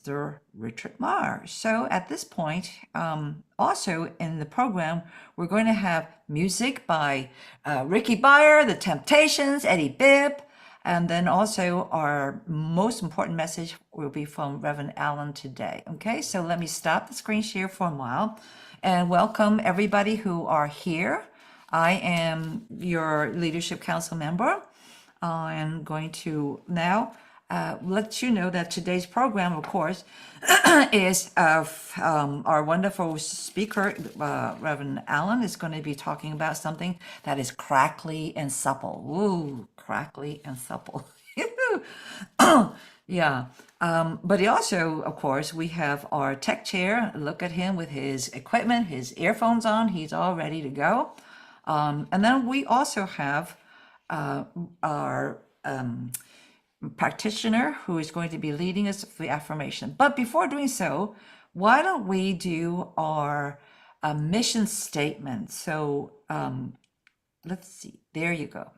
Mr. Richard Marr. So at this point, also in the program, we're going to have music by Ricky Beyer, The Temptations, Eddie Bibb, and then also our most important message will be from Reverend Allen today. Okay, so let me stop the screen share for a while and welcome everybody who are here. I am your Leadership Council member. I'm going to now let you know that today's program, of course, is our wonderful speaker, Reverend Allen, is going to be talking about something that is crackly and supple. Ooh, crackly and supple. Yeah. But also, of course, we have our tech chair. Look at him with his equipment, his earphones on. He's all ready to go. And then we also have our practitioner who is going to be leading us through the affirmation. But before doing so, why don't we do our mission statement? So let's see. There you go.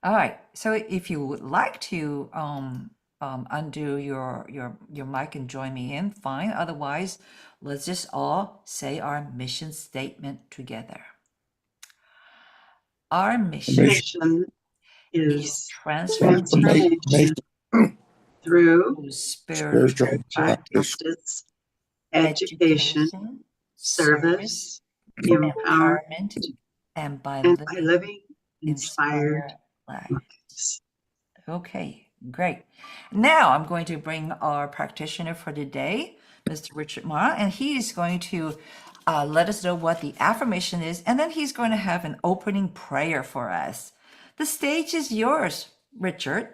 All right. So if you would like to undo your mic and join me in, fine. Otherwise, let's just all say our mission statement together. Our mission is transformation through spiritual practice, education, service, empowerment, and by living inspired lives. Okay, great. Now I'm going to bring our practitioner for today, Mr. Richard Marr, and he is going to let us know what the affirmation is, and then he's going to have an opening prayer for us. The stage is yours, Richard.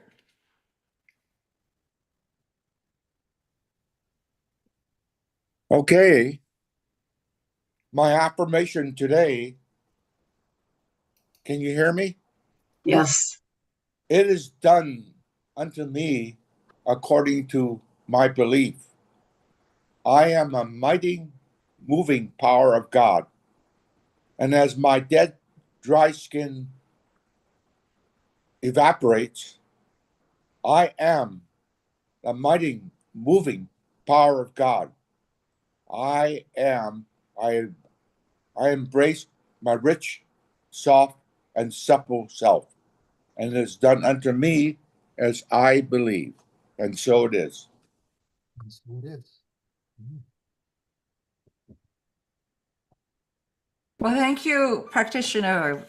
Okay. My affirmation today, can you hear me? Yes. It is done unto me according to my belief. I am a mighty moving power of God. And as my dead, dry skin evaporates, I am the mighty moving power of God. I embrace my rich, soft, and supple self, and it is done unto me as I believe, and so it is. And so it is. Well, thank you, practitioner.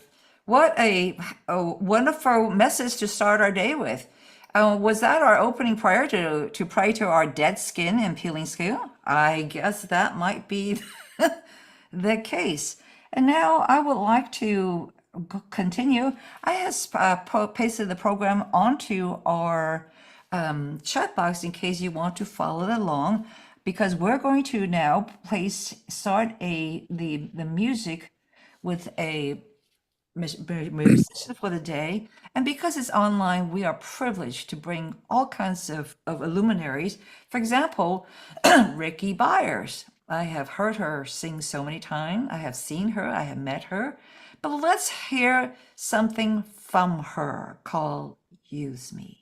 What a wonderful message to start our day with. Was that our opening prayer to pray to our dead skin and peeling skin? I guess that might be the case. And now I would like to continue. I have pasted the program onto our chat box in case you want to follow it along, because we're going to now start the music with a musician for the day. And because it's online, we are privileged to bring all kinds of luminaries. For example, Ricky Byers. I have heard her sing so many times. I have seen her, I have met her. But let's hear something from her called Use Me.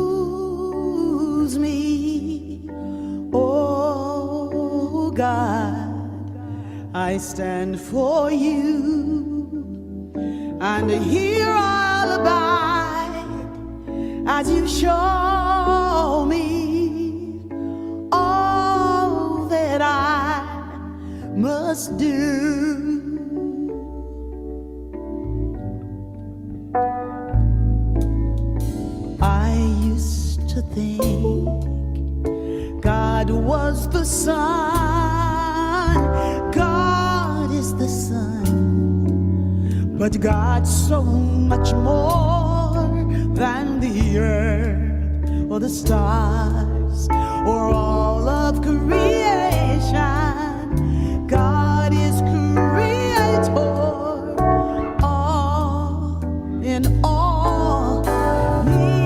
Use me, oh God, I stand for you, and here I'll abide as you show me all that I must do. I used to think God was the sun, God is the sun, but God's so much more than the earth or the stars or all of creation. God is creator, all in all. Me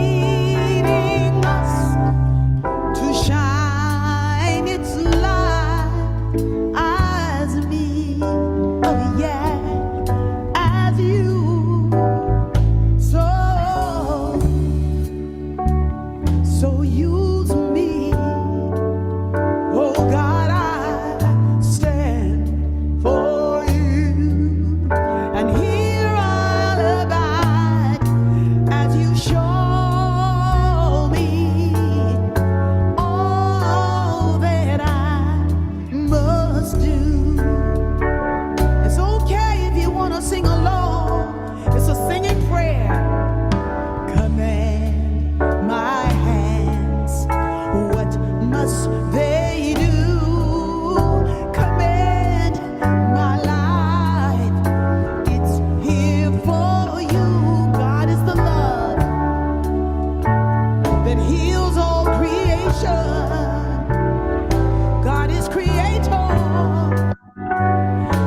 God is creator,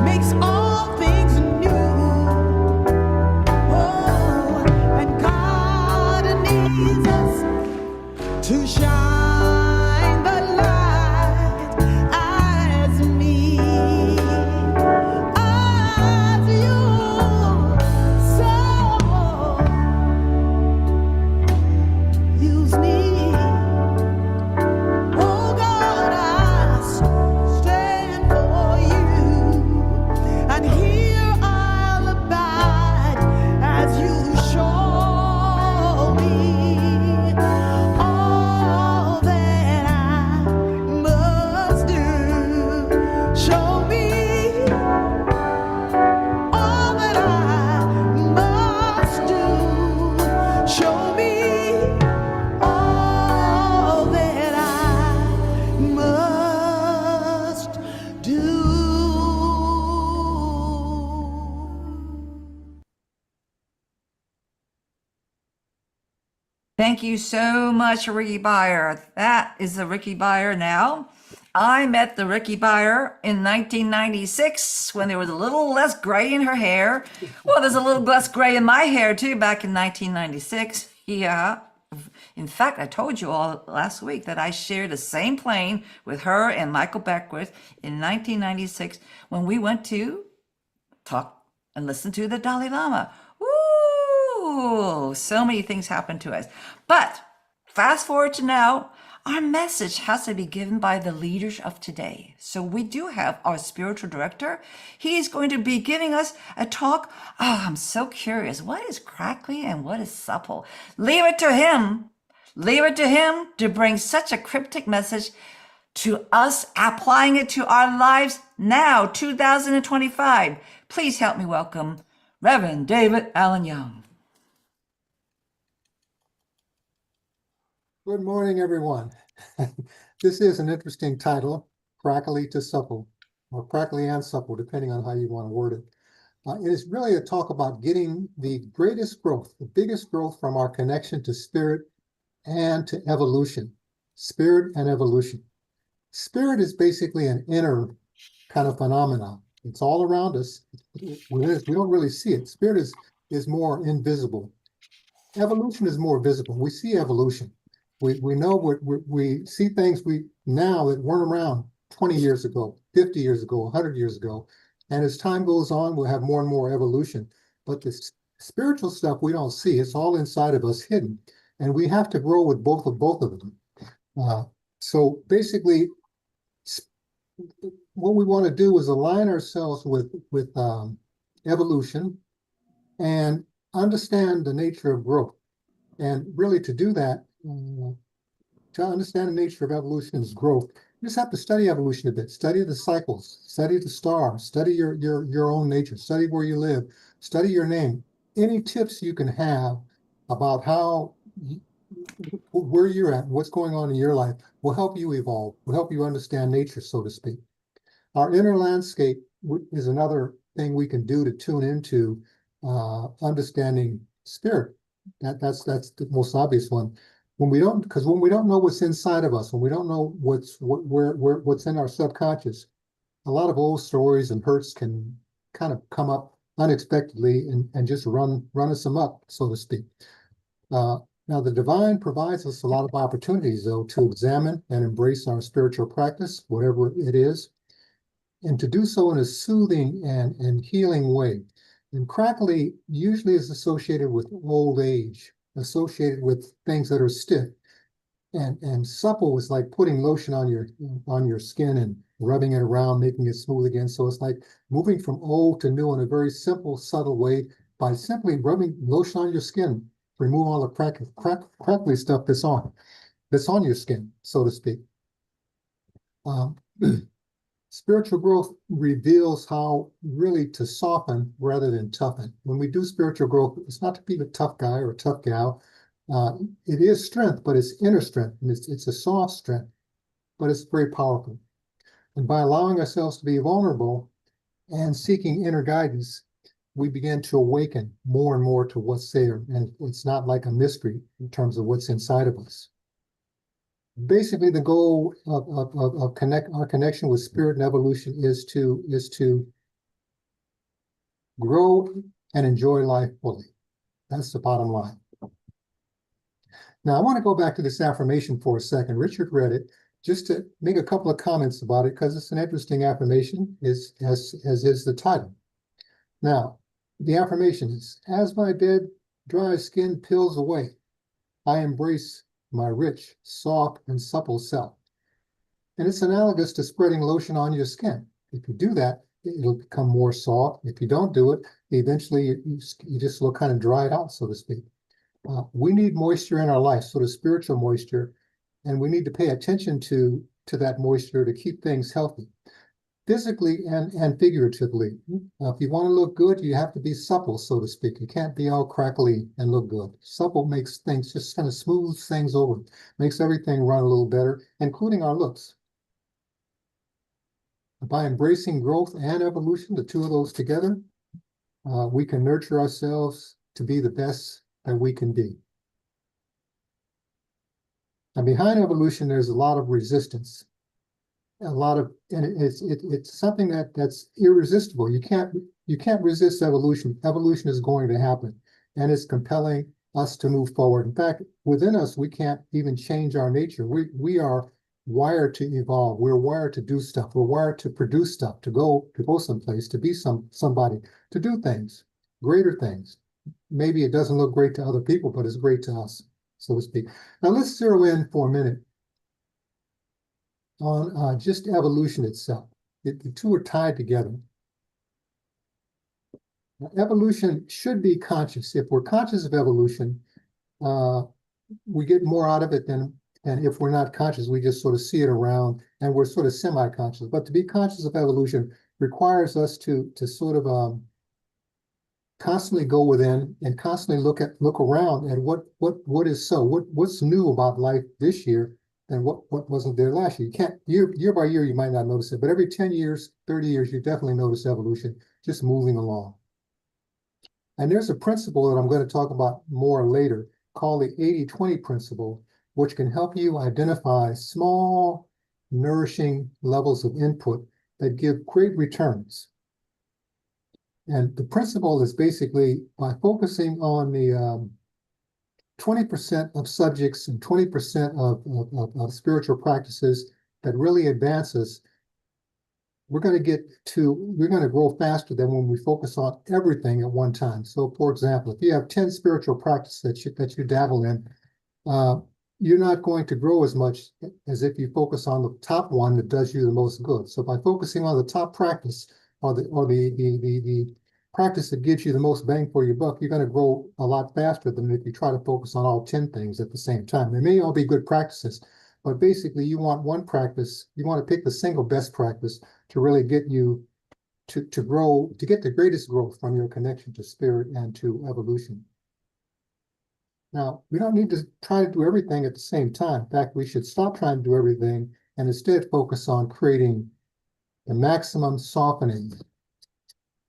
makes all things new. Oh, and God needs us to shine the light as me, as you. So use me. Oh God, I stand for you, and here I'll abide as you show me all that I must do. Show me all that I must do. Show me all that I must do. Thank you so much, Ricky Byer. That is the Ricky Byer now. I met the Ricky Byer in 1996 when there was a little less gray in her hair. Well, there's a little less gray in my hair too back in 1996. Yeah. In fact, I told you all last week that I shared the same plane with her and Michael Beckwith in 1996 when we went to talk and listen to the Dalai Lama. Ooh, so many things happened to us. But fast forward to now, our message has to be given by the leaders of today. So we do have our spiritual director. He's going to be giving us a talk. Oh, I'm so curious. What is crackly and what is supple? Leave it to him. Leave it to him to bring such a cryptic message to us, applying it to our lives now, 2025. Please help me welcome Reverend David Allen Young. Good morning, everyone. This is an interesting title, Crackly to Supple, or Crackly and Supple, depending on how you want to word it. It is really a talk about getting the greatest growth, the biggest growth from our connection to spirit and to evolution. Spirit and evolution. Spirit is basically an inner kind of phenomenon. It's all around us. We don't really see it. Spirit is more invisible. Evolution is more visible. We see evolution. We know we see things now that weren't around 20 years ago, 50 years ago, 100 years ago. And as time goes on, we'll have more and more evolution. But the spiritual stuff we don't see. It's all inside of us, hidden. And we have to grow with both of them. So basically, what we want to do is align ourselves with evolution and understand the nature of growth. And really to do that, to understand the nature of evolution is growth, you just have to study evolution a bit, study the cycles, study the stars, study your own nature, study where you live, study your name. Any tips you can have about where you're at, what's going on in your life will help you evolve, will help you understand nature, so to speak. Our inner landscape is another thing we can do to tune into understanding spirit. That's the most obvious one. When we don't know what's inside of us, when we don't know what's in our subconscious, a lot of old stories and hurts can kind of come up unexpectedly and just run us amok, so to speak. Now, the divine provides us a lot of opportunities, though, to examine and embrace our spiritual practice, whatever it is, and to do so in a soothing and healing way. And crackly usually is associated with old age, associated with things that are stiff. And supple is like putting lotion on your skin and rubbing it around, making it smooth again. So it's like moving from old to new in a very simple, subtle way by simply rubbing lotion on your skin. Remove all the crackly stuff that's on your skin, so to speak. Spiritual growth reveals how really to soften rather than toughen. When we do spiritual growth, it's not to be the tough guy or tough gal. It is strength, but it's inner strength, and it's a soft strength, but it's very powerful. And by allowing ourselves to be vulnerable and seeking inner guidance, we begin to awaken more and more to what's there. And it's not like a mystery in terms of what's inside of us. Basically, the goal of our connection with spirit and evolution is to grow and enjoy life fully. That's the bottom line. Now, I want to go back to this affirmation for a second. Richard read it just to make a couple of comments about it because it's an interesting affirmation, as is the title. Now, the affirmation is, as my dead, dry skin peels away, I embrace my rich, soft, and supple self. And it's analogous to spreading lotion on your skin. If you do that, it'll become more soft. If you don't do it, eventually you just look kind of dried out, so to speak. We need moisture in our life, sort of spiritual moisture, and we need to pay attention to that moisture to keep things healthy, physically and figuratively. If you want to look good, you have to be supple, so to speak. You can't be all crackly and look good. Supple makes things, just kind of smooths things over, makes everything run a little better, including our looks. By embracing growth and evolution, the two of those together, we can nurture ourselves to be the best that we can be. And behind evolution, there's a lot of resistance. And it's something that's irresistible. You can't resist evolution. Evolution is going to happen, and it's compelling us to move forward. In fact, within us, we can't even change our nature. We are wired to evolve. We're wired to do stuff. We're wired to produce stuff, to go someplace, to be somebody, to do things, greater things. Maybe it doesn't look great to other people, but it's great to us, so to speak. Now let's zero in for a minute on just evolution itself. The two are tied together. Now, evolution should be conscious. If we're conscious of evolution, we get more out of it than if we're not conscious. We just sort of see it around and we're sort of semi-conscious. But to be conscious of evolution requires us to sort of constantly go within and constantly look around at what is so, what's new about life this year than what wasn't there last year. You can't, year by year, you might not notice it, but every 10 years, 30 years, you definitely notice evolution just moving along. And there's a principle that I'm going to talk about more later called the 80-20 principle, which can help you identify small, nourishing levels of input that give great returns. And the principle is basically by focusing on the 20% of subjects and 20% of spiritual practices that really advance us, we're going to grow faster than when we focus on everything at one time. So, for example, if you have 10 spiritual practices that you dabble in, you're not going to grow as much as if you focus on the top one that does you the most good. So by focusing on the top practice or the practice that gives you the most bang for your buck, you're going to grow a lot faster than if you try to focus on all 10 things at the same time. They may all be good practices, but basically you want one practice, you want to pick the single best practice to really get you to grow, to get the greatest growth from your connection to spirit and to evolution. Now, we don't need to try to do everything at the same time. In fact, we should stop trying to do everything and instead focus on creating the maximum softening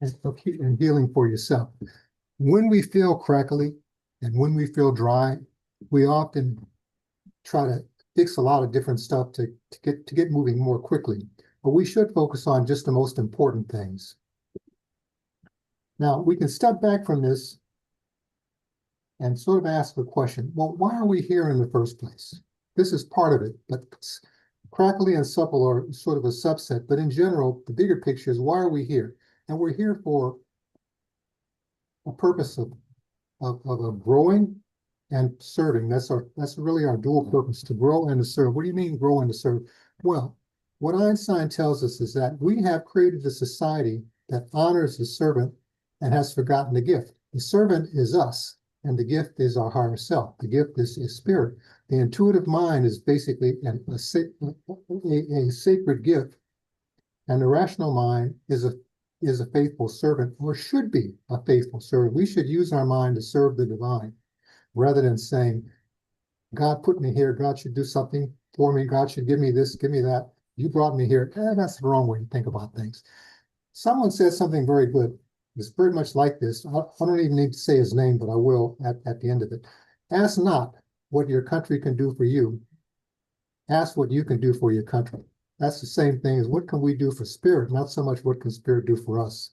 and healing for yourself. When we feel crackly and when we feel dry, we often try to fix a lot of different stuff to get moving more quickly. But we should focus on just the most important things. Now, we can step back from this and sort of ask a question. Well, why are we here in the first place? This is part of it, but crackly and supple are sort of a subset. But in general, the bigger picture is, why are we here? And we're here for a purpose of growing and serving. That's really our dual purpose, to grow and to serve. What do you mean grow and to serve? Well, what Einstein tells us is that we have created a society that honors the servant and has forgotten the gift. The servant is us, and the gift is our higher self. The gift is spirit. The intuitive mind is basically a sacred gift, and the rational mind is a faithful servant, or should be a faithful servant. We should use our mind to serve the divine, rather than saying, God put me here, God should do something for me, God should give me this, give me that. You brought me here. That's the wrong way to think about things. Someone said something very good. It's very much like this. I don't even need to say his name, but I will at the end of it. Ask not what your country can do for you. ask what you can do for your country. That's the same thing as what can we do for spirit, not so much what can spirit do for us.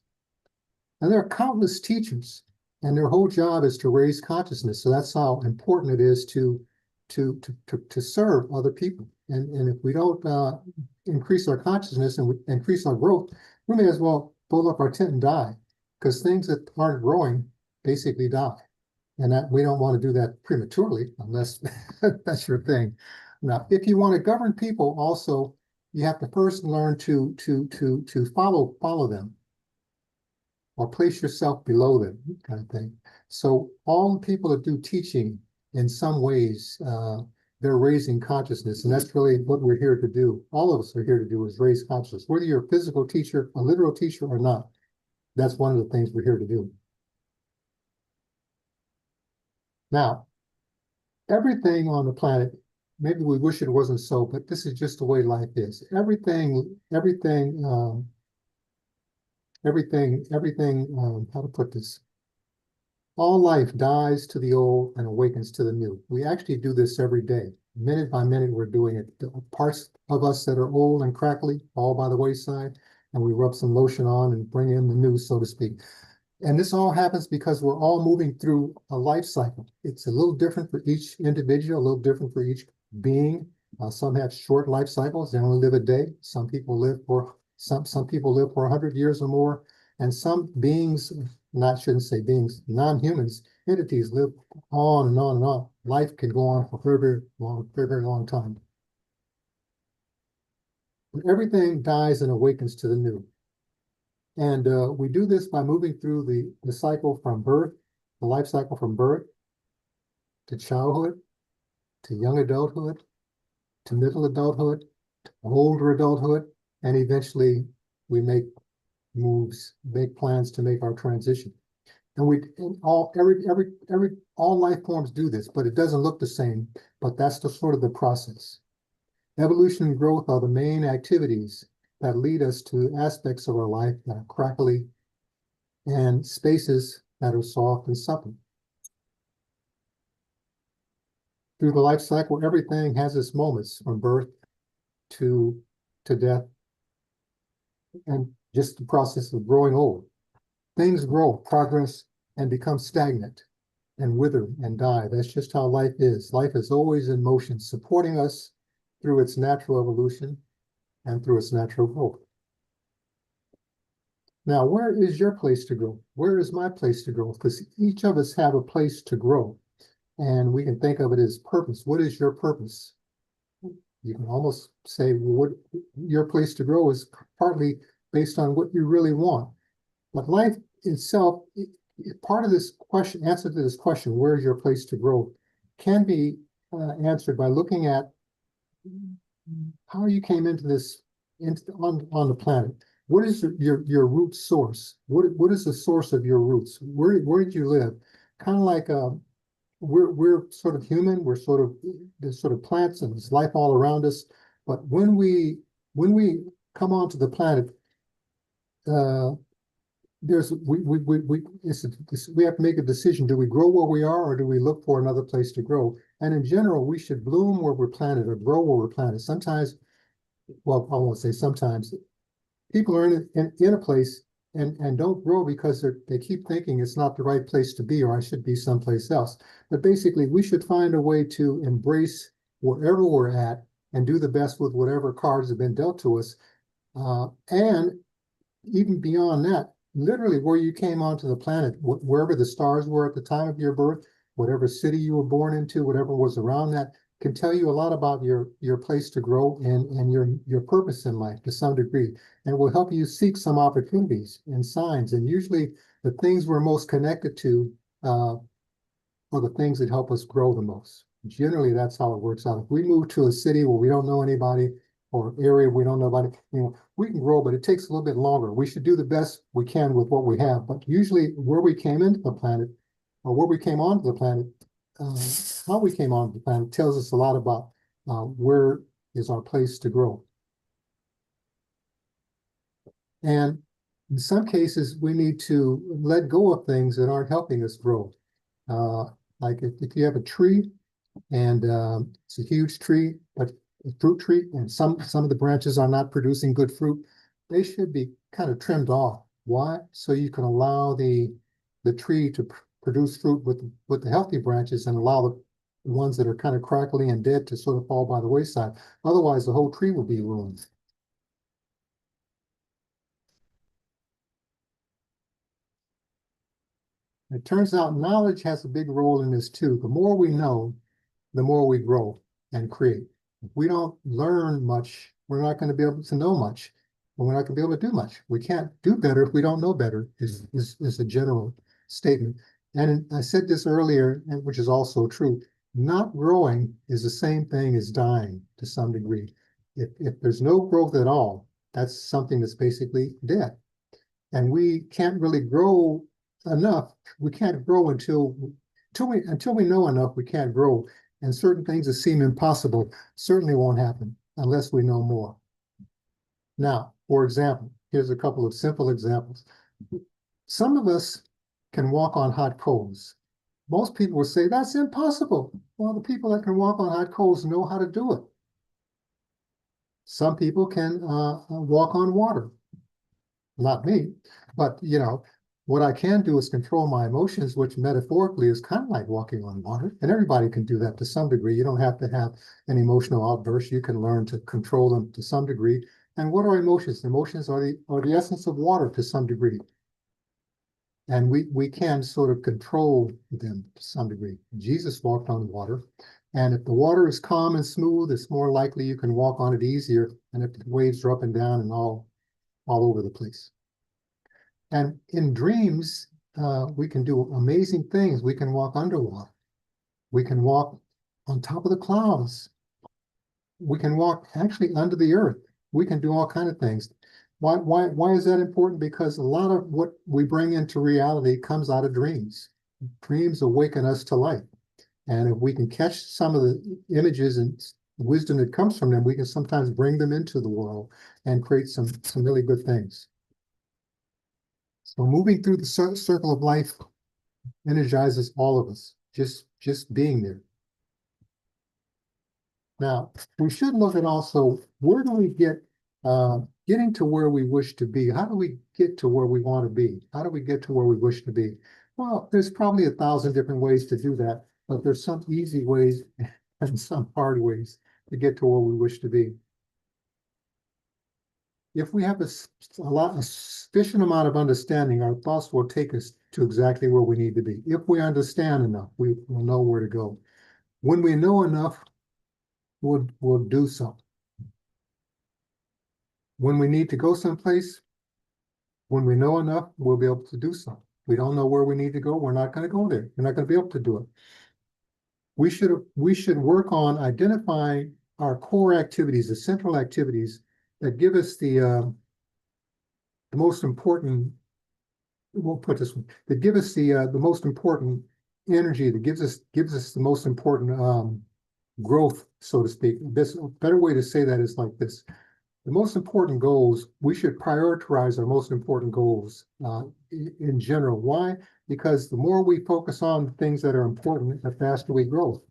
And there are countless teachers, and their whole job is to raise consciousness. So that's how important it is to serve other people. And if we don't increase our consciousness and increase our growth, we may as well pull up our tent and die, because things that aren't growing basically die. And that we don't want to do that prematurely, unless that's your thing. Now, if you want to govern people, also you have to first learn to follow them, or place yourself below them, kind of thing. So all the people that do teaching, in some ways, they're raising consciousness, and that's really what we're here to do. All of us are here to do is raise consciousness, whether you're a physical teacher, a literal teacher, or not. That's one of the things we're here to do. Now, everything on the planet, maybe we wish it wasn't so, but this is just the way life is. Everything, how to put this? All life dies to the old and awakens to the new. We actually do this every day. Minute by minute, we're doing it. The parts of us that are old and crackly fall by the wayside, and we rub some lotion on and bring in the new, so to speak. And this all happens because we're all moving through a life cycle. It's a little different for each individual, a little different for each being. Some have short life cycles; they only live a day. Some people live for 100 years or more, and some beings, shouldn't say beings, non-humans, entities live on and on and on. Life can go on for very, very long time. But everything dies and awakens to the new. And we do this by moving through the cycle from birth, the life cycle from birth to childhood, to young adulthood, to middle adulthood, to older adulthood, and eventually we make moves, make plans to make our transition. And all life forms do this, but it doesn't look the same. But that's the sort of the process. Evolution and growth are the main activities that lead us to aspects of our life that are crackly and spaces that are soft and supple. Through the life cycle, everything has its moments, from birth to death, and just the process of growing old. Things grow, progress, and become stagnant and wither and die. That's just how life is. Life is always in motion, supporting us through its natural evolution and through its natural growth. Now, where is your place to grow? Where is my place to grow? Because each of us have a place to grow, and we can think of it as purpose. What is your purpose? You can almost say what your place to grow is partly based on what you really want. But life itself, part of this question, answer to this question, where is your place to grow, can be answered by looking at how you came into this on the planet. What is your root source? What is the source of your roots? Where did you live? Kind of like we're sort of human. We're sort of there's sort of plants and there's life all around us. But when we come onto the planet, we have to make a decision. Do we grow where we are, or do we look for another place to grow? And in general, we should bloom where we're planted or grow where we're planted. Sometimes, well, I won't say sometimes, people are in a place and don't grow because they keep thinking it's not the right place to be, or I should be someplace else. But basically, we should find a way to embrace wherever we're at and do the best with whatever cards have been dealt to us. And even beyond that, literally where you came onto the planet, wherever the stars were at the time of your birth, whatever city you were born into, whatever was around that, can tell you a lot about your place to grow and your purpose in life to some degree. And will help you seek some opportunities and signs. And usually the things we're most connected to are the things that help us grow the most. Generally, that's how it works out. If we move to a city where we don't know anybody, or area we don't know about it, we can grow, but it takes a little bit longer. We should do the best we can with what we have. But usually where we came into the planet, or where we came onto the planet, how we came onto the planet tells us a lot about where is our place to grow. And in some cases, we need to let go of things that aren't helping us grow. Like if you have a tree and it's a huge tree, but fruit tree and some of the branches are not producing good fruit, they should be kind of trimmed off. Why? So you can allow the tree to produce fruit with the healthy branches and allow the ones that are kind of crackly and dead to sort of fall by the wayside. Otherwise, the whole tree will be ruined. It turns out knowledge has a big role in this too. The more we know, the more we grow and create. If we don't learn much, we're not going to be able to know much, and we're not going to be able to do much. We can't do better if we don't know better, is a general statement. And I said this earlier, which is also true. Not growing is the same thing as dying to some degree. If there's no growth at all, that's something that's basically dead. And we can't really grow enough. We can't grow until we know enough, we can't grow. And certain things that seem impossible certainly won't happen unless we know more. Now, for example, here's a couple of simple examples. Some of us can walk on hot coals. Most people will say that's impossible. Well, the people that can walk on hot coals know how to do it. Some people can walk on water. Not me, but what I can do is control my emotions, which metaphorically is kind of like walking on water. And everybody can do that to some degree. You don't have to have an emotional outburst. You can learn to control them to some degree. And what are emotions? Emotions are the essence of water to some degree. And we can sort of control them to some degree. Jesus walked on water. And if the water is calm and smooth, it's more likely you can walk on it easier. And if the waves are up and down and all over the place. And in dreams, we can do amazing things. We can walk underwater. We can walk on top of the clouds. We can walk actually under the earth. We can do all kinds of things. Why is that important? Because a lot of what we bring into reality comes out of dreams. Dreams awaken us to life. And if we can catch some of the images and wisdom that comes from them, we can sometimes bring them into the world and create some really good things. So moving through the circle of life energizes all of us, just being there. Now, we should look at also, where do we getting to where we wish to be? How do we get to where we want to be? How do we get to where we wish to be? Well, there's probably 1,000 different ways to do that, but there's some easy ways and some hard ways to get to where we wish to be. If we have a sufficient amount of understanding, our thoughts will take us to exactly where we need to be. If we understand enough, we will know where to go. When we know enough, we'll do so. When we need to go someplace, when we know enough, we'll be able to do so. We don't know where we need to go, we're not going to go there. We're not going to be able to do it. We should work on identifying our core activities, the central activities that give us the most important, we'll put this one, that give us the most important energy, that gives us the most important growth, so to speak. A better way to say that is like this. The most important goals, we should prioritize our most important goals in general. Why? Because the more we focus on things that are important, the faster we grow.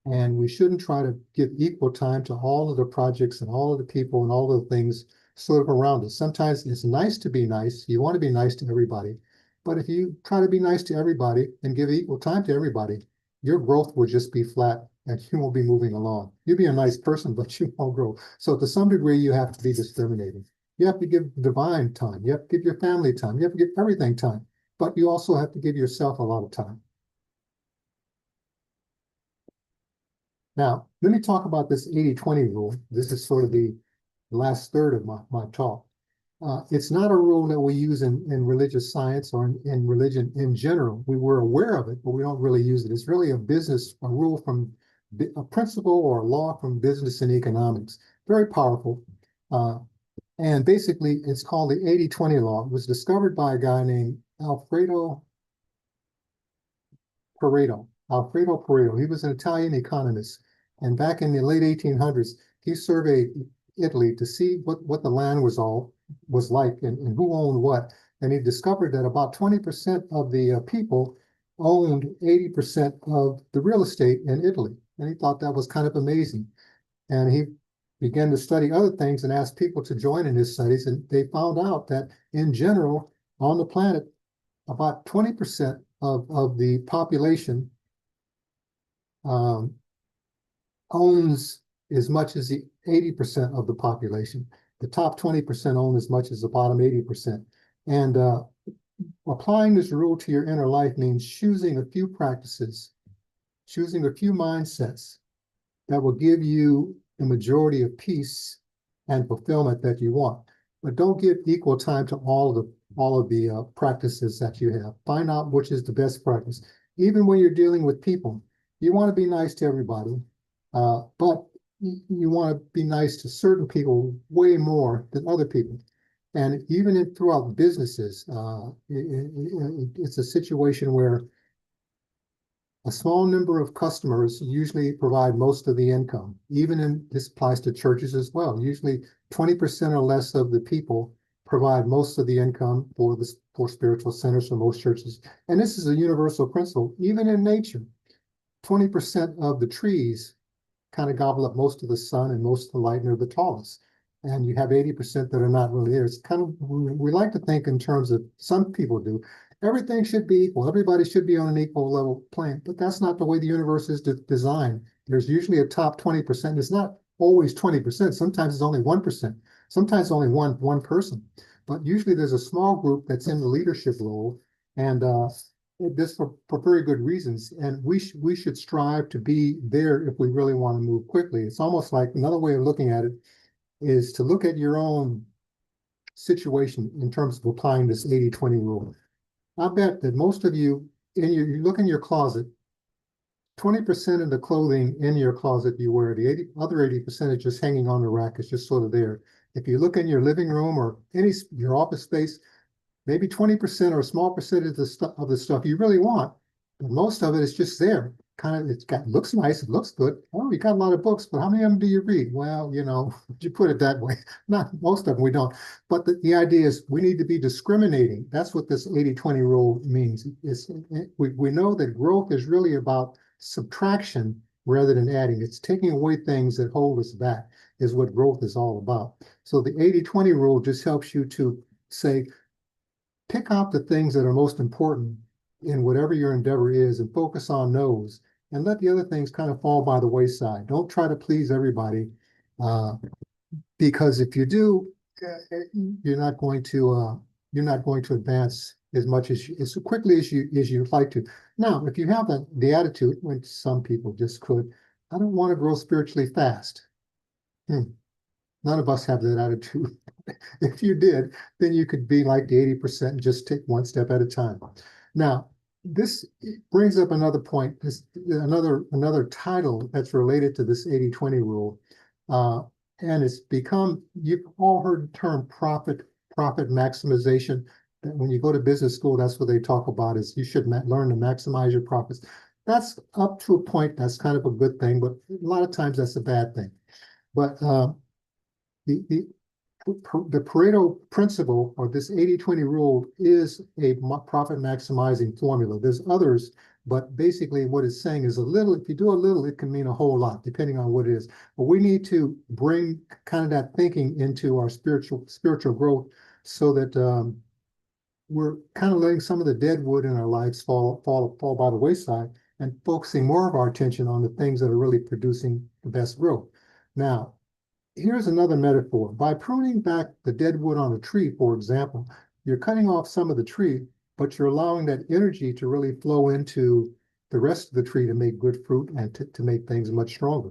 And we shouldn't try to give equal time to all of the projects and all of the people and all of the things sort of around us. Sometimes it's nice to be nice. You want to be nice to everybody. But if you try to be nice to everybody and give equal time to everybody, your growth will just be flat and you won't be moving along. You'll be a nice person, but you won't grow. So to some degree, you have to be discriminating. You have to give divine time. You have to give your family time. You have to give everything time. But you also have to give yourself a lot of time. Now, let me talk about this 80-20 rule. This is sort of the last third of my talk. It's not a rule that we use in religious science or in religion in general. We were aware of it, but we don't really use it. It's really a rule from a principle or a law from business and economics. Very powerful. And basically, it's called the 80-20 law. It was discovered by a guy named Alfredo Pareto. He was an Italian economist. And back in the late 1800s, he surveyed Italy to see what the land was like and who owned what. And he discovered that about 20% of the people owned 80% of the real estate in Italy. And he thought that was kind of amazing. And he began to study other things and asked people to join in his studies, and they found out that in general, on the planet, about 20% of the population owns as much as the 80% of the population. The top 20% own as much as the bottom 80%. And applying this rule to your inner life means choosing a few practices, choosing a few mindsets that will give you the majority of peace and fulfillment that you want. But don't give equal time to all of the practices that you have. Find out which is the best practice. Even when you're dealing with people, you want to be nice to everybody, but you want to be nice to certain people way more than other people. And even throughout businesses, it's a situation where a small number of customers usually provide most of the income. This applies to churches as well. Usually 20% or less of the people provide most of the income for spiritual centers for most churches. And this is a universal principle. Even in nature, 20% of the trees kind of gobble up most of the sun and most of the light and are the tallest. And you have 80% that are not really there. It's kind of, we like to think in terms of, some people do, everything should be equal. Everybody should be on an equal level playing, but that's not the way the universe is designed. There's usually a top 20%. It's not always 20%. Sometimes it's only 1%. Sometimes only one person. But usually there's a small group that's in the leadership role, and this for very good reasons. And we should strive to be there if we really want to move quickly. It's almost like another way of looking at it is to look at your own situation in terms of applying this 80-20 rule. I bet that most of you, you look in your closet, 20% of the clothing in your closet you wear, the other 80% is just hanging on the rack. It's just sort of there. If you look in your living room or your office space, maybe 20% or a small percentage of the stuff you really want, but most of it is just there. Kind of, looks nice, it looks good. Oh, you got a lot of books, but how many of them do you read? Well, you put it that way. Not most of them, we don't. But the idea is we need to be discriminating. That's what this 80-20 rule means. We know that growth is really about subtraction rather than adding. It's taking away things that hold us back is what growth is all about. So the 80-20 rule just helps you to say, pick out the things that are most important in whatever your endeavor is and focus on those, and let the other things kind of fall by the wayside. Don't try to please everybody, because if you do, you're not going to advance as quickly as you'd like to. Now, if you have the attitude, which some people just could, I don't want to grow spiritually fast. None of us have that attitude. If you did, then you could be like the 80% and just take one step at a time. Now, this brings up another point, another title that's related to this 80-20 rule. And it's become, you've all heard the term profit maximization. When you go to business school, that's what they talk about, is you should learn to maximize your profits. That's up to a point, that's kind of a good thing, but a lot of times that's a bad thing. But the Pareto principle, or this 80-20 rule, is a profit maximizing formula. There's others, but basically what it's saying is if you do a little, it can mean a whole lot, depending on what it is. But we need to bring kind of that thinking into our spiritual growth, so that we're kind of letting some of the dead wood in our lives fall by the wayside, and focusing more of our attention on the things that are really producing the best growth. Now, here's another metaphor. By pruning back the dead wood on a tree, for example, you're cutting off some of the tree, but you're allowing that energy to really flow into the rest of the tree to make good fruit and to make things much stronger.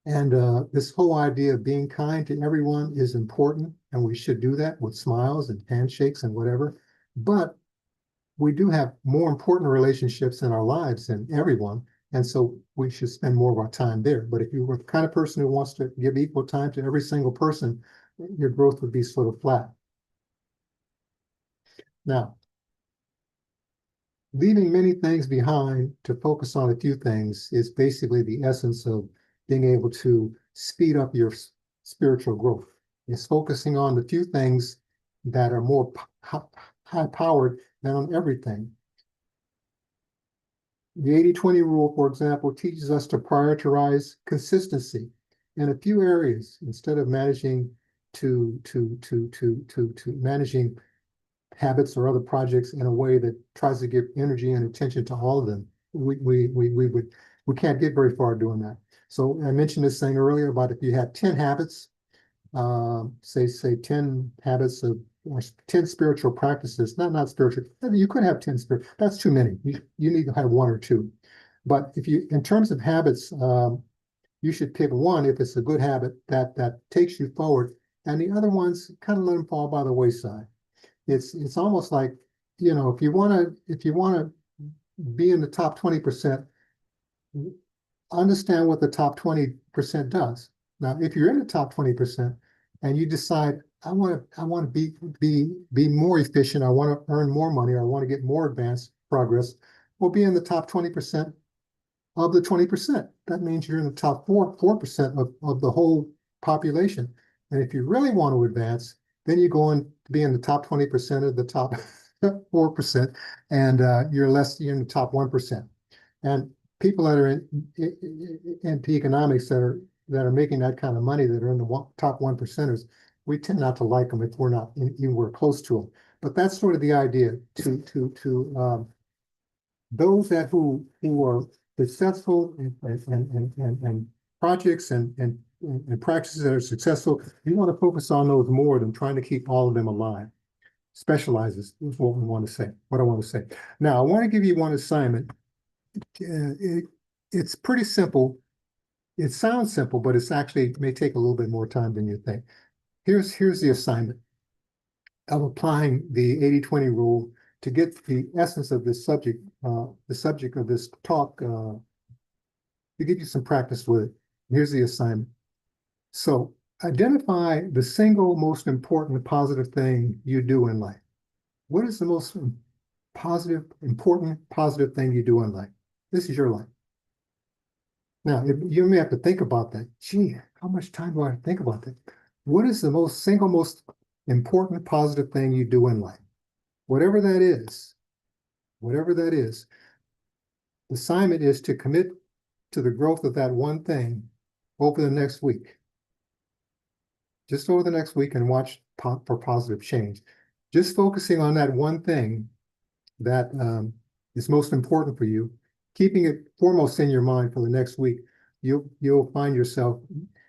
And this whole idea of being kind to everyone is important, and we should do that with smiles and handshakes and whatever. But we do have more important relationships in our lives than everyone. And so we should spend more of our time there. But if you were the kind of person who wants to give equal time to every single person, your growth would be sort of flat. Now, leaving many things behind to focus on a few things is basically the essence of being able to speed up your spiritual growth. It's focusing on the few things that are more high-powered than on everything. The 80-20 rule, for example, teaches us to prioritize consistency. in a few areas, instead of managing to managing habits or other projects in a way that tries to give energy and attention to all of them, we can't get very far doing that. So I mentioned this thing earlier about if you have 10 habits, say 10 habits of or 10 spiritual practices, not spiritual, you could have 10 spiritual, that's too many. You need to have one or two. But if you, in terms of habits, you should pick one if it's a good habit that takes you forward, and the other ones kind of let them fall by the wayside. It's almost like, if you want to be in the top 20%, understand what the top 20% does. Now, if you're in the top 20% and you decide, I want to be more efficient, I want to earn more money, I want to get more advanced progress, well, be in the top 20% of the 20%. That means you're in the top 4% of the whole population. And if you really want to advance, then you go and be in the top 20% of the top 4%, and you're in the top 1%. And people that are into economics that are making that kind of money, that are in the top 1%ers, we tend not to like them if we're not anywhere close to them. But that's sort of the idea, to those who are successful and projects and practices that are successful, you want to focus on those more than trying to keep all of them alive. Specializes is what I want to say. Now, I want to give you one assignment. It's pretty simple. It sounds simple, but it's actually may take a little bit more time than you think. Here's the assignment of applying the 80-20 rule to get the essence of this subject, the subject of this talk, to give you some practice with it. Here's the assignment. So identify the single most important positive thing you do in life. What is the most important positive thing you do in life? This is your life. Now, you may have to think about that. Gee, how much time do I have to think about that? What is the single most important positive thing you do in life? Whatever that is, the assignment is to commit to the growth of that one thing over the next week. Just over the next week, and watch for positive change. Just focusing on that one thing that is most important for you, keeping it foremost in your mind for the next week, you'll find yourself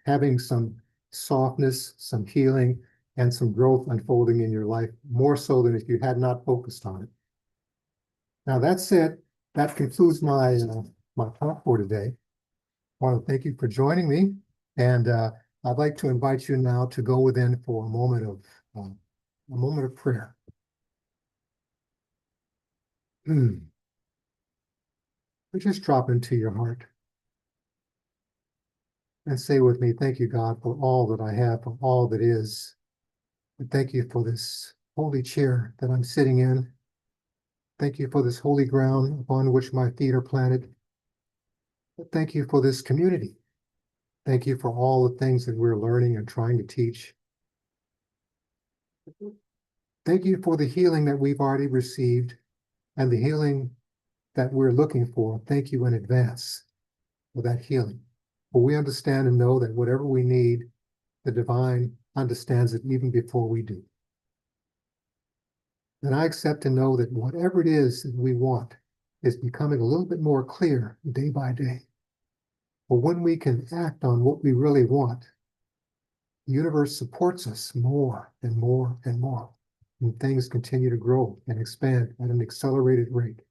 having some softness, some healing, and some growth unfolding in your life, more so than if you had not focused on it. Now, that said, that concludes my talk for today. I want to thank you for joining me, and I'd like to invite you now to go within for a moment of prayer. Just drop into your heart and say with me, thank you, God, for all that I have, for all that is. And thank you for this holy chair that I'm sitting in. Thank you for this holy ground upon which my feet are planted. Thank you for this community. Thank you for all the things that we're learning and trying to teach. Thank you for the healing that we've already received and the healing that we're looking for. Thank you in advance for that healing. For we understand and know that whatever we need, the divine understands it even before we do. And I accept and know that whatever it is that we want is becoming a little bit more clear day by day. For when we can act on what we really want, the universe supports us more and more and more. And things continue to grow and expand at an accelerated rate.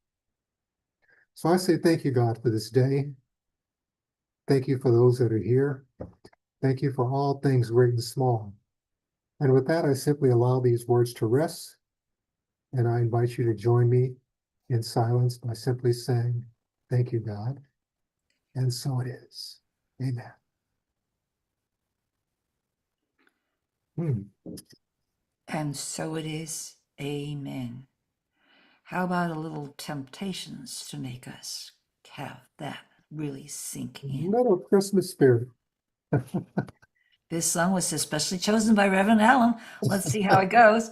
So I say thank you, God, for this day. Thank you for those that are here. Thank you for all things great and small. And with that, I simply allow these words to rest. And I invite you to join me in silence by simply saying, thank you, God. And so it is. Amen. And so it is. Amen. How about a little Temptations to make us have that really sink in? Little Christmas spirit. This song was especially chosen by Reverend Allen. Let's see how it goes.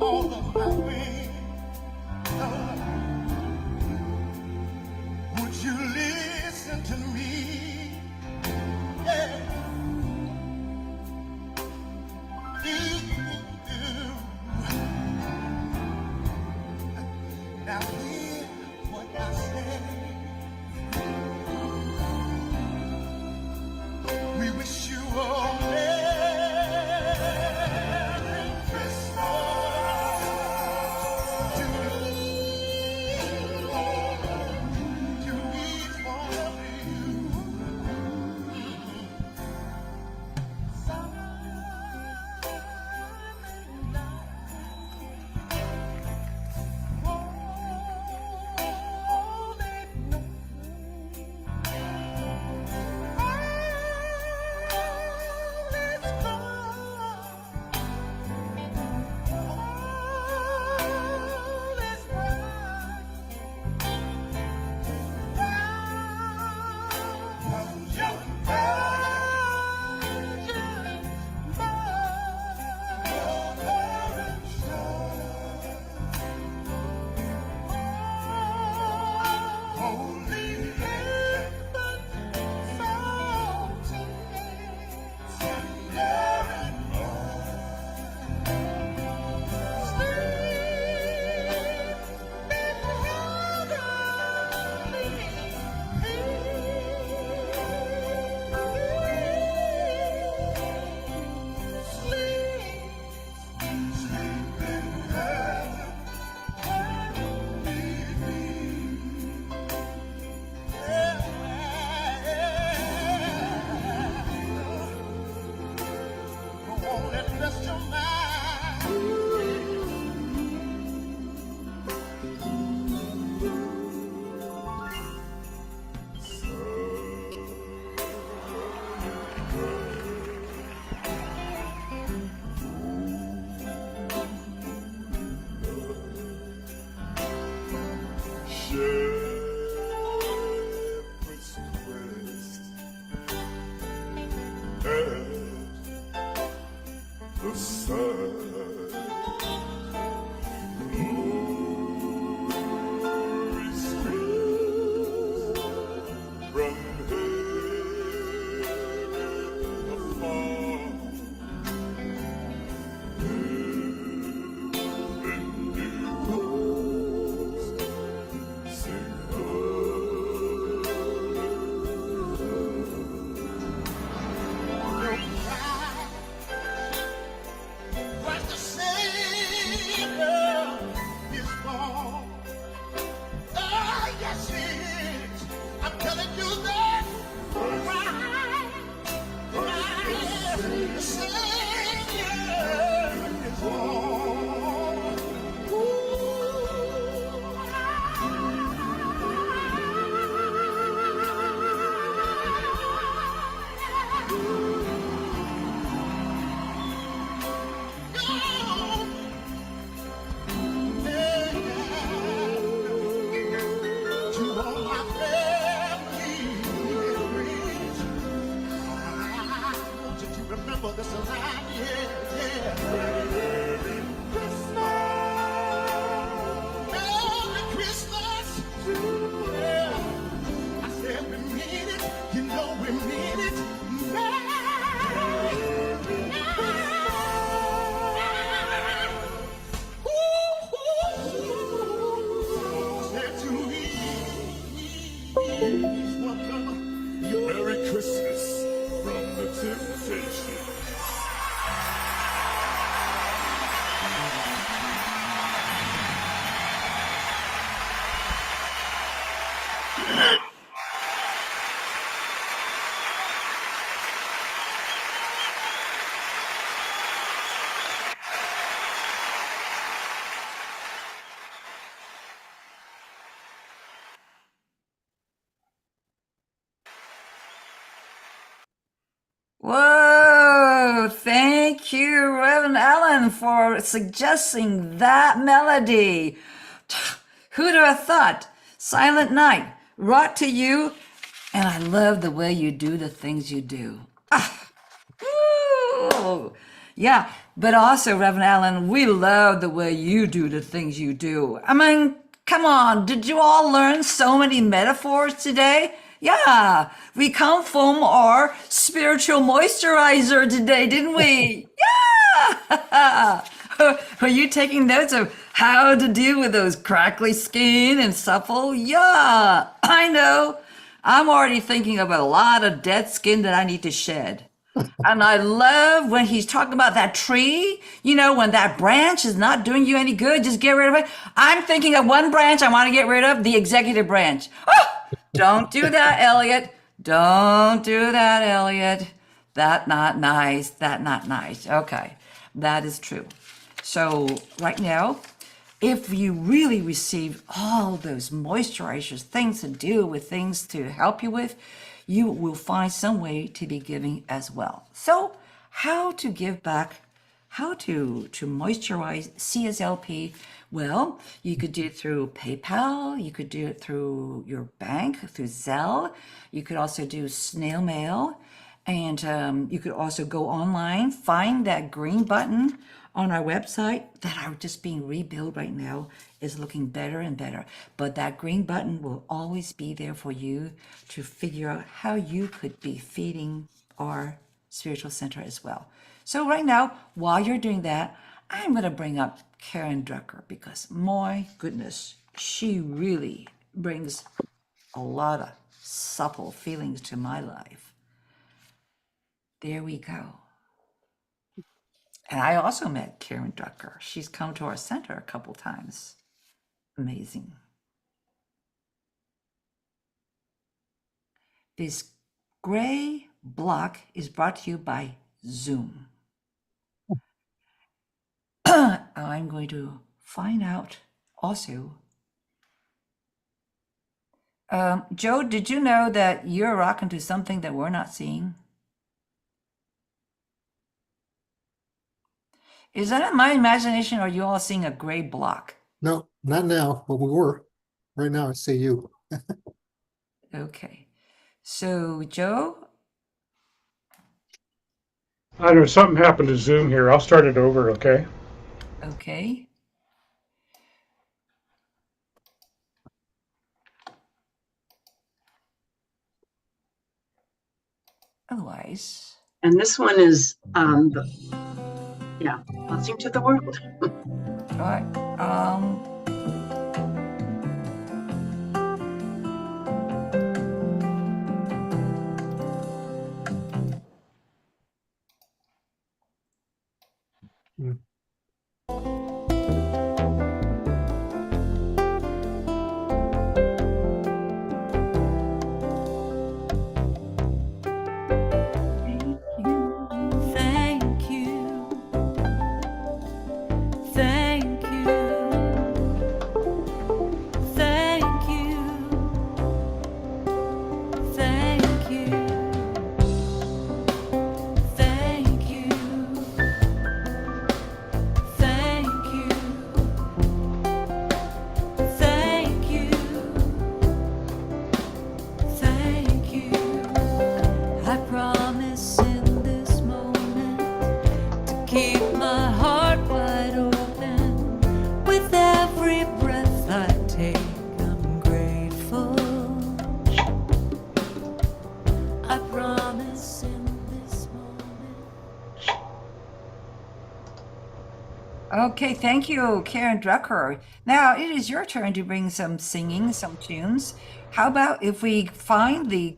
all of my wings. Would you listen to me? Yeah. Now hear what I say. We wish you all Merry Christmas to each one of you. Whoa! Thank you, Reverend Allen, for suggesting that melody. Who'd have thought? Silent Night, brought to you, and I love the way you do the things you do. Ah, woo! Yeah, But also, Reverend Allen, we love the way you do the things you do. I mean, come on, did you all learn so many metaphors today? Yeah, we come from our spiritual moisturizer today, didn't we? Yeah! Were you taking notes of how to deal with those crackly skin and supple? Yeah, I know. I'm already thinking of a lot of dead skin that I need to shed. And I love when he's talking about that tree, you know, when that branch is not doing you any good, just get rid of it. I'm thinking of one branch I want to get rid of, the executive branch. Oh, don't do that, Elliot. Don't do that, Elliot. That not nice. That not nice. Okay, that is true. So right now, if you really receive all those moisturizers, things to do with, things to help you with, you will find some way to be giving as well. So how to give back, how to moisturize CSLP? Well, you could do it through PayPal, you could do it through your bank, through Zelle, you could also do snail mail, and you could also go online, find that green button on our website that are just being rebuilt right now, is looking better and better. But that green button will always be there for you to figure out how you could be feeding our spiritual center as well. So right now, while you're doing that, I'm going to bring up Karen Drucker, because my goodness, she really brings a lot of supple feelings to my life. There we go. And I also met Karen Drucker. She's come to our center a couple times. Amazing. This gray block is brought to you by Zoom. I'm going to find out also. Joe, did you know that you're rocking to something that we're not seeing? Is that my imagination, or are you all seeing a gray block? No, not now, but we were. Right now, I see you. Okay. So, Joe? I know something happened to Zoom here. I'll start it over, okay? Okay. Otherwise. And this one is, blessing to the world. All right. Thank you. Thank you. Thank you. Thank you. Thank you. Thank you. Thank you. Thank you. I promise in this moment to keep my heart wide open. With every breath I take, I'm grateful. I promise in this moment. Okay, thank you, Karen Drucker. Now it is your turn to bring some singing, some tunes. How about if we find the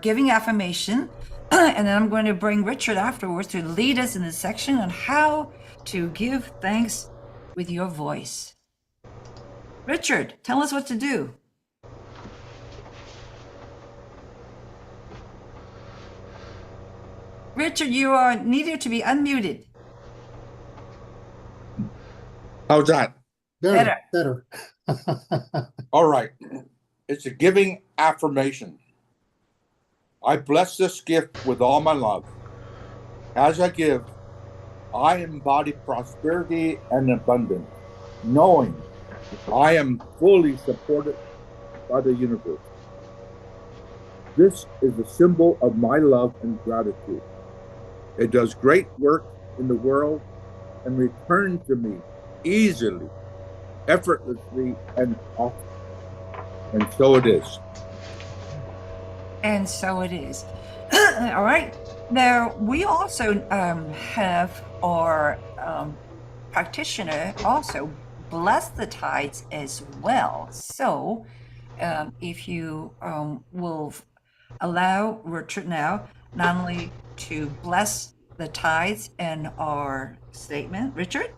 giving affirmation, and then I'm going to bring Richard afterwards to lead us in this section on how to give thanks with your voice. Richard, tell us what to do. Richard, you are needed to be unmuted. How's that? Better. All right. It's a giving affirmation. I bless this gift with all my love. As I give, I embody prosperity and abundance, knowing I am fully supported by the universe. This is a symbol of my love and gratitude. It does great work in the world and return to me easily, effortlessly, and often. And so it is. And so it is. All right. Now, we also have our practitioner also bless the tides as well. So, if you will allow Richard now not only to bless the tides in our statement, Richard?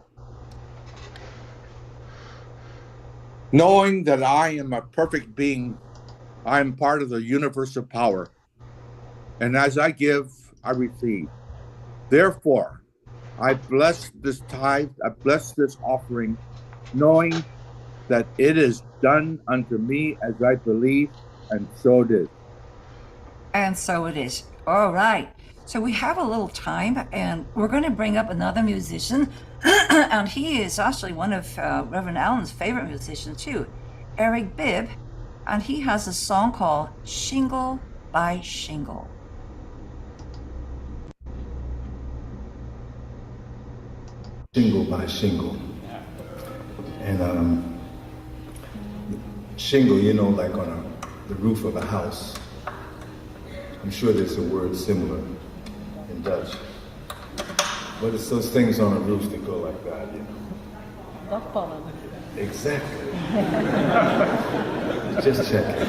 Knowing that I am a perfect being, I am part of the universe of power. And as I give, I receive. Therefore, I bless this tithe, I bless this offering, knowing that it is done unto me as I believe, and so it is. And so it is. All right. So we have a little time, and we're going to bring up another musician. And he is actually one of Reverend Allen's favorite musicians, too, Eric Bibb. And he has a song called Shingle by Shingle. Shingle by shingle. And shingle, you know, like on the roof of a house. I'm sure there's a word similar in Dutch. But it's those things on a roof that go like that, you know. Dakpannen. Exactly. Just checking.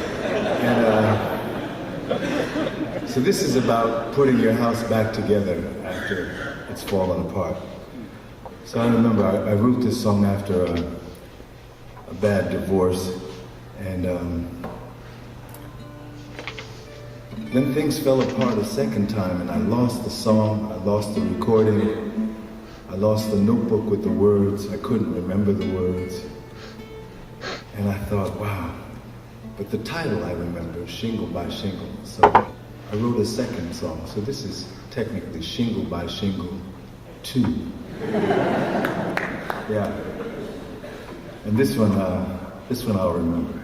And so this is about putting your house back together after it's fallen apart. So I remember I wrote this song after a bad divorce, and then things fell apart a second time, and I lost the song, I lost the recording, I lost the notebook with the words, I couldn't remember the words. And I thought, wow, but the title I remember, Shingle by Shingle. So I wrote a second song, so this is technically Shingle by Shingle 2. Yeah. And this one I'll remember.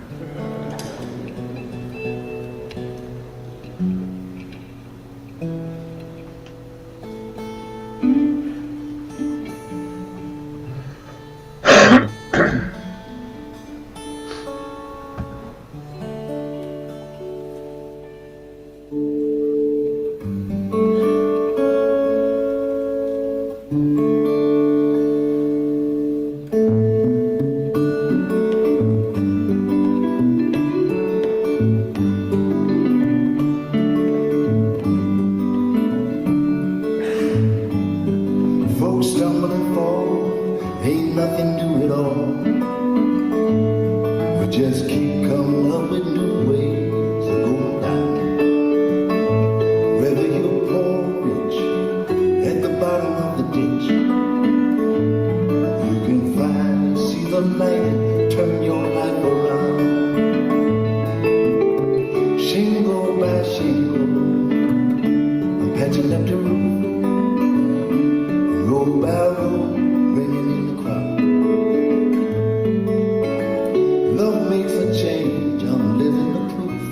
Folks stumble and fall, ain't nothing new at all. We just keep coming up with new ways of going down. Whether you're poor or rich, at the bottom of the ditch, you can finally see the light, turn your life around. Shingle by shingle, I'm patching up the roof. Roll by roll, ringing in the crowd. Love makes a change, I'm living the proof.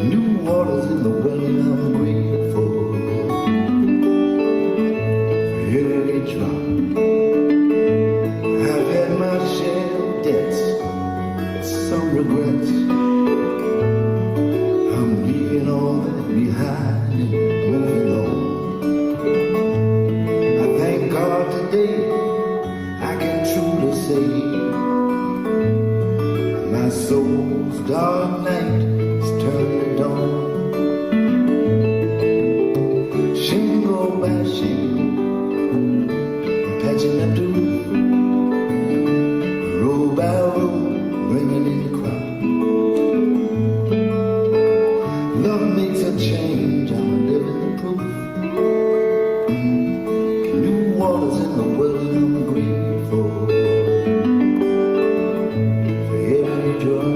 New waters in the well, and I'm grateful for every drop. I've had my share of debts, some regrets. I'm leaving all that behind and moving on. God, today I can truly say my soul's dark night is turned to dawn. Shingle by shingle, I'm patching up the roof. Row by row, ringing in the crowd. Love makes a change, I'm living the proof. Waters in the well, and I'm grateful for every drop.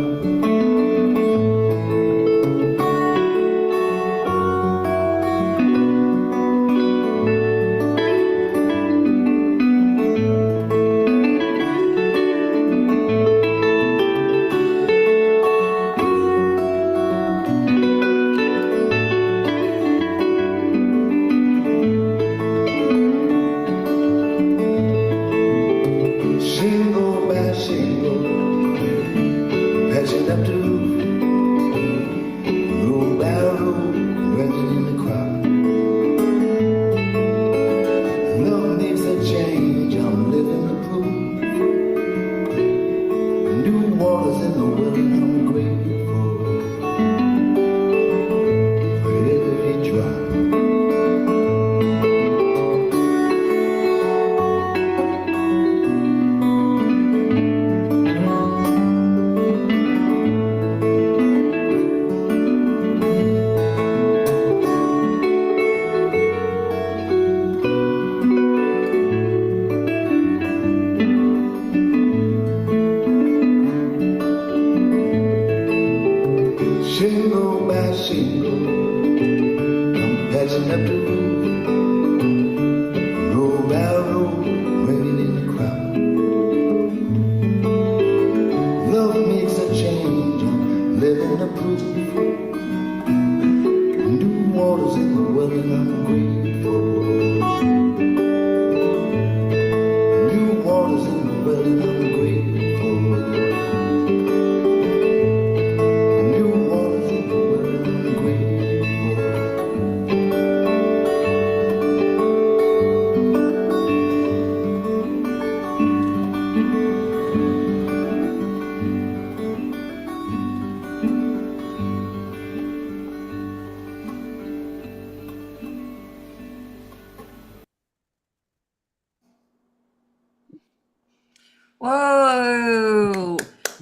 Whoa.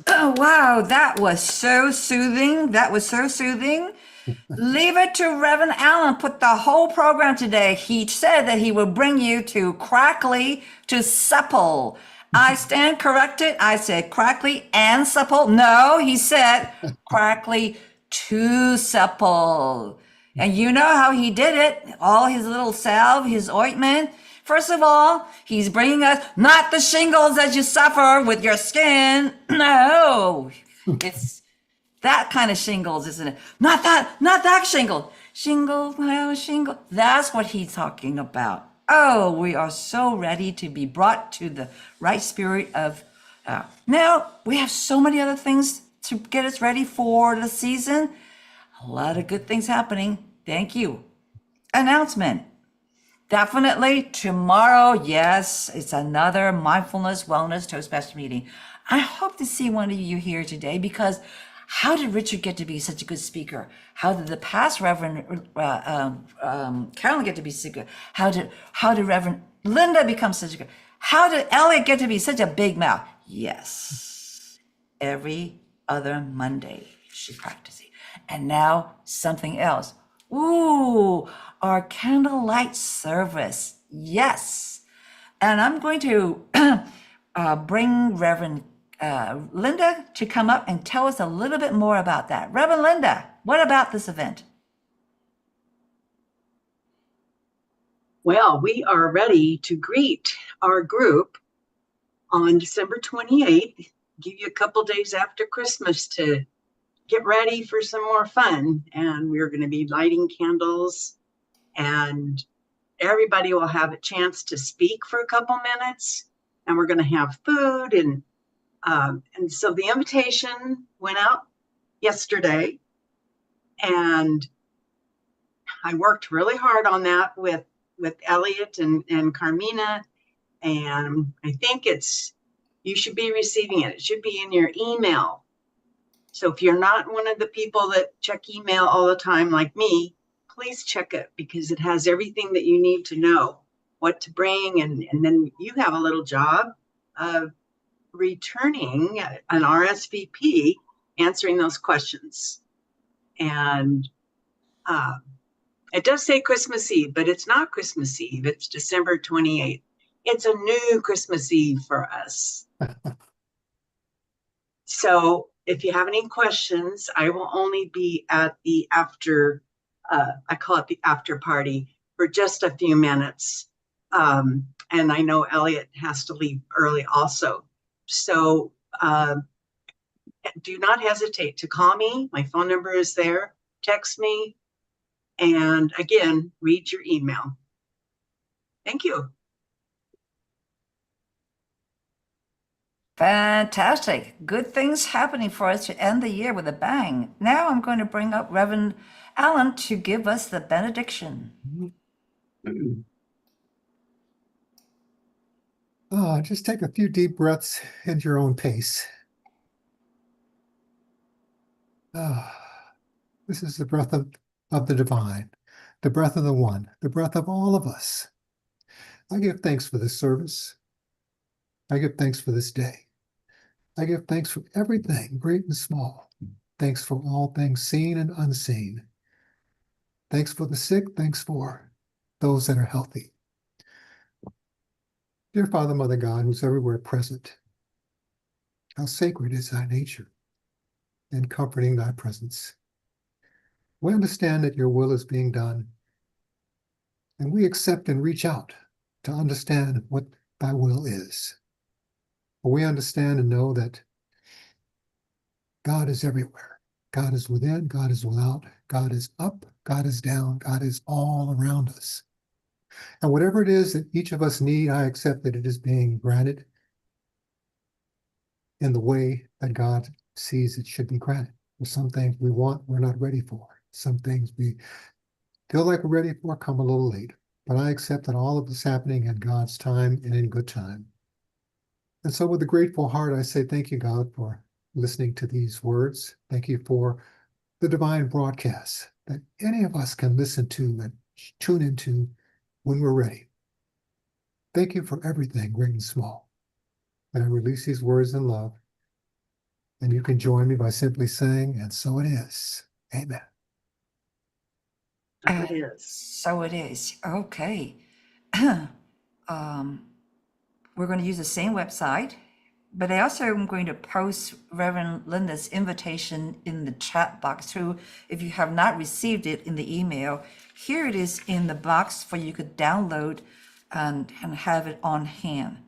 Oh, wow, that was so soothing. That was so soothing. Leave it to Reverend Allen. Put the whole program today. He said that he will bring you to crackly to supple. I stand corrected. I said crackly and supple. No, he said crackly to supple. And you know how he did it. All his little salve, his ointment. First of all, he's bringing us not the shingles that you suffer with your skin. No, it's that kind of shingles, isn't it? Not that shingle. Shingle, well, shingle. That's what he's talking about. Oh, we are so ready to be brought to the right spirit of. Now, we have so many other things to get us ready for the season. A lot of good things happening. Thank you. Announcement. Definitely tomorrow, yes, it's another Mindfulness Wellness Toastmaster meeting. I hope to see one of you here today because how did Richard get to be such a good speaker? How did the past Reverend Carolyn get to be so good? How did Reverend Linda become such a good? How did Elliot get to be such a big mouth? Yes, every other Monday she's practicing. And now something else. Ooh, our candlelight service. Yes. And I'm going to bring Reverend Linda to come up and tell us a little bit more about that. Reverend Linda, what about this event? Well, we are ready to greet our group on December 28th. Give you a couple days after Christmas to get ready for some more fun. And we're going to be lighting candles, and everybody will have a chance to speak for a couple minutes. And we're going to have food, and so the invitation went out yesterday, and I worked really hard on that with Elliot and Carmina, and I think you should be receiving it. It should be in your email. So if you're not one of the people that check email all the time like me, please check it because it has everything that you need to know what to bring. And then you have a little job of returning an RSVP, answering those questions. And it does say Christmas Eve, but it's not Christmas Eve. It's December 28th. It's a new Christmas Eve for us. So if you have any questions, I will only be at the after, I call it the after party, for just a few minutes. And I know Elliot has to leave early also. So do not hesitate to call me. My phone number is there. Text me. And again, read your email. Thank you. Fantastic. Good things happening for us to end the year with a bang. Now I'm going to bring up Reverend Allen to give us the benediction. Just take a few deep breaths at your own pace. This is the breath of the divine, the breath of the one, the breath of all of us. I give thanks for this service. I give thanks for this day. I give thanks for everything, great and small. Thanks for all things seen and unseen. Thanks for the sick. Thanks for those that are healthy. Dear Father, Mother God, who's everywhere present, how sacred is thy nature and comforting thy presence. We understand that your will is being done, and we accept and reach out to understand what thy will is. For we understand and know that God is everywhere. God is within, God is without, God is up, God is down, God is all around us. And whatever it is that each of us need, I accept that it is being granted in the way that God sees it should be granted. There's some things we want, we're not ready for. Some things we feel like we're ready for, come a little late. But I accept that all of this happening in God's time and in good time. And so with a grateful heart, I say thank you, God, for listening to these words. Thank you for the divine broadcasts that any of us can listen to and tune into when we're ready. Thank you for everything, great and small. And I release these words in love. And you can join me by simply saying, and so it is. Amen. So it is. So it is. Okay. We're going to use the same website, but I also am going to post Reverend Linda's invitation in the chat box too. If you have not received it in the email, here it is in the box for you could download and have it on hand.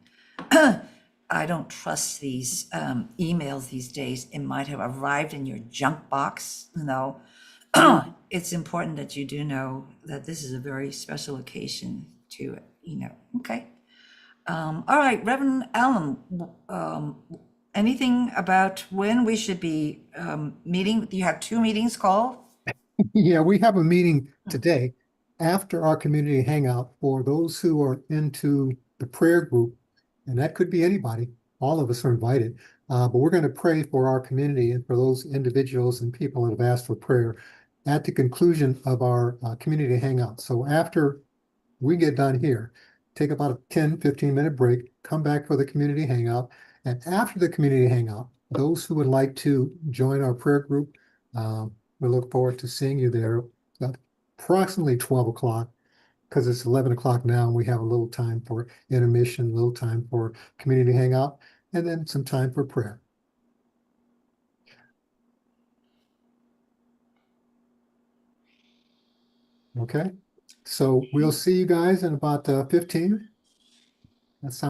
I don't trust these emails these days. It might have arrived in your junk box. It's important that you do know that this is a very special occasion to, okay. All right, Reverend Allen, anything about when we should be meeting? You have 2 meetings called? Yeah, we have a meeting today after our community hangout for those who are into the prayer group. And that could be anybody. All of us are invited. But we're going to pray for our community and for those individuals and people that have asked for prayer at the conclusion of our community hangout. So after we get done here, take about a 10-15 minute break, come back for the community hangout. And after the community hangout, those who would like to join our prayer group, we look forward to seeing you there at approximately 12 o'clock, because it's 11 o'clock now and we have a little time for intermission, a little time for community hangout, and then some time for prayer. Okay, so we'll see you guys in about 15. That sounds